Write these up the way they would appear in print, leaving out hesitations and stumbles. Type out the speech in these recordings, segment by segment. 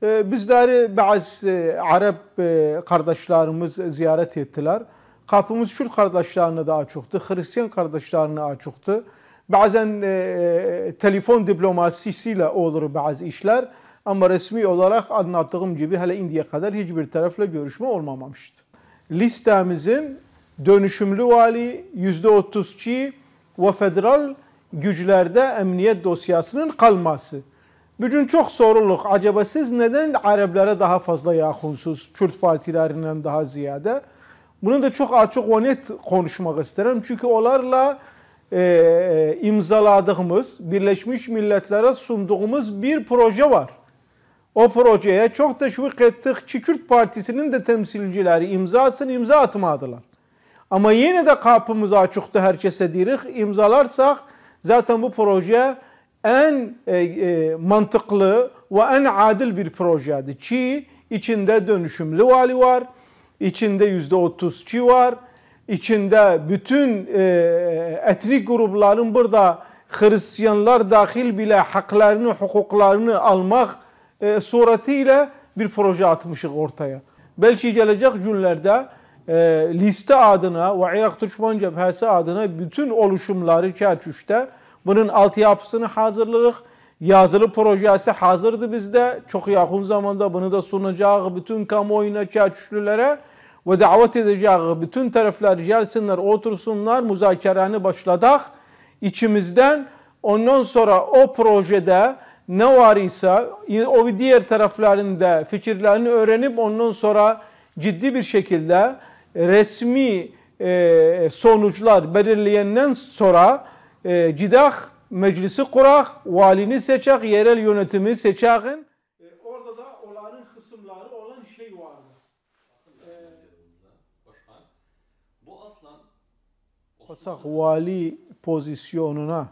Bizleri bazı Arap kardeşlerimiz ziyaret ettiler. Kapımız Kürt kardeşlerine daha çoktu, Hristiyan kardeşlerine daha çoktu. Bazen telefon diplomasisiyle olur bazı işler ama resmi olarak anlattığım gibi hele indiye kadar hiçbir tarafla görüşme olmamıştı. Listemizin dönüşümlü vali %32 ve federal güçlerde emniyet dosyasının kalması. Bugün çok soruluk. Acaba siz neden Araplara daha fazla yakınsınız? Kürt partilerinden daha ziyade. Bunu da çok açık ve net konuşmak isterim. Çünkü onlarla imzaladığımız, Birleşmiş Milletler'e sunduğumuz bir proje var. O projeye çok teşvik ettik ki Kürt Partisi'nin de temsilcileri imza atsın, imza atmadılar. Ama yine de kapımız açıktı, herkese dirik. İmzalarsak zaten bu proje en mantıklı ve en adil bir projeydi. Ki içinde dönüşümlü vali var, içinde %32 var, içinde bütün etnik grupların burada Hristiyanlar dahil bile haklarını, hukuklarını almak suretiyle bir proje atmışız ortaya. Belki gelecek günlerde liste adına ve Irak Türkmen Cephesi adına bütün oluşumları Kerkük'te bunun altyapısını hazırladık. Yazılı projesi hazırdı bizde. Çok yakın zamanda bunu da sunacağız bütün kamuoyuna, Kerküklülere ve davet edeceğiz. Bütün taraflar gelsinler, otursunlar, müzakereni başladık içimizden. Ondan sonra o projede ne var ise o diğer tarafların da fikirlerini öğrenip ondan sonra ciddi bir şekilde resmi sonuçlar belirleyenden sonra cidak meclisi kurak, valini seçek, yerel yönetimi seçekin. Orada da onların kısımları olan şey vardı. Başkan, bu aslan vali pozisyonuna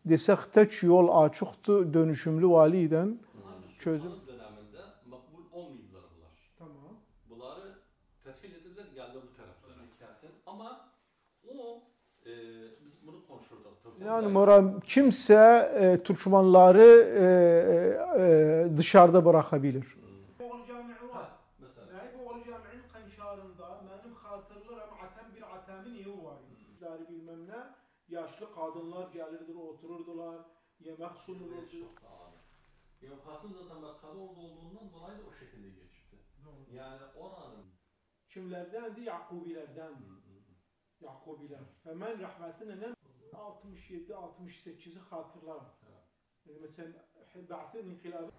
desek tek yol açıktı dönüşümlü validen çözüm. Döneminde makbul olmayıblar bunlar. Tamam. Bunları terhil edildiler, geldi bu taraflara. Ama o biz bunu konuşurduk. Yani Murat, kimse Türkmenleri dışarıda bırakabilir. Boğulu Camii var. Mesela. Boğulu Camii'nin kanşarında benim hatırlarım bir atemin evi var. Bilmem ne, yaşlı kadınlar gelirdi, otururdular, yemek sunulurdu. Yevkasın zaten Kadıoğlu olduğundan dolayı da o şekilde geçti. Doğru. Yani oranın Kimlerdendi? Yakubilerdendi. Yakubiler. Hemen rahmetine ne? 67-68'i hatırlarım. evet. Mesela Ba'th'ın inkılabı